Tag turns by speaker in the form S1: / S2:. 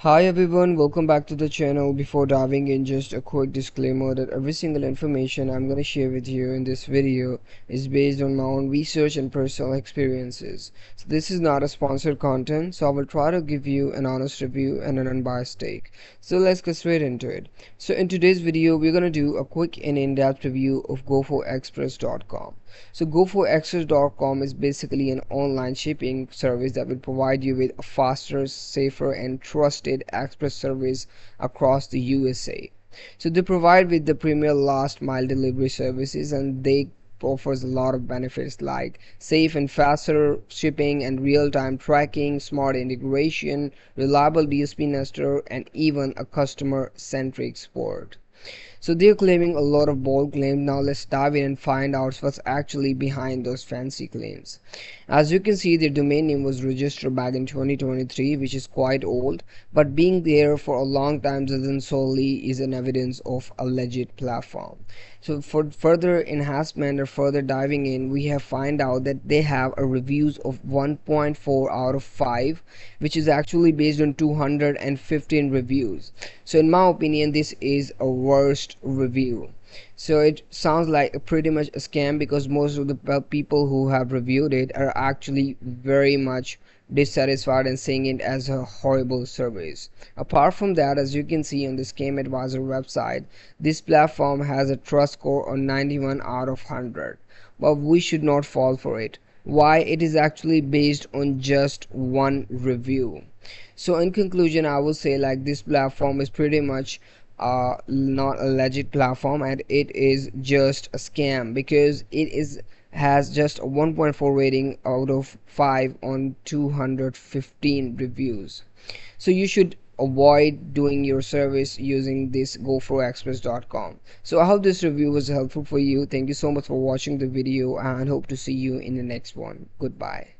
S1: Hi everyone, welcome back to the channel. Before diving in, just a quick disclaimer that every single information I'm going to share with you in this video is based on my own research and personal experiences. So this is not a sponsored content, so I will try to give you an honest review and an unbiased take. So let's get straight into it. So in today's video, we're going to do a quick and in-depth review of GoFoExpress.com. So GoFoExpress.com is basically an online shipping service that will provide you with a faster, safer and trusted express service across the USA. So they provide with the premier last mile delivery services, and they offers a lot of benefits like safe and faster shipping and real-time tracking, smart integration, reliable DSP nester, and even a customer-centric support. So they're claiming a lot of bold claims. Now let's dive in and find out what's actually behind those fancy claims. As you can see, their domain name was registered back in 2023, which is quite old, but being there for a long time doesn't solely is an evidence of a legit platform. So for further enhancement or further diving in, we have find out that they have a reviews of 1.4 out of 5, which is actually based on 215 reviews. So in my opinion, this is a worst review. So it sounds like pretty much a scam, because most of the people who have reviewed it are actually very much dissatisfied and saying it as a horrible service. Apart from that, as you can see on the Scam Advisor website, this platform has a trust score of 91 out of 100, but we should not fall for it. Why? It is actually based on just one review. So in conclusion, I will say like this platform is pretty much not a legit platform, and it is just a scam, because it is has just a 1.4 rating out of 5 on 215 reviews. So you should avoid doing your service using this GoFoExpress.com. So I hope this review was helpful for you. Thank you so much for watching the video, and hope to see you in the next one. Goodbye.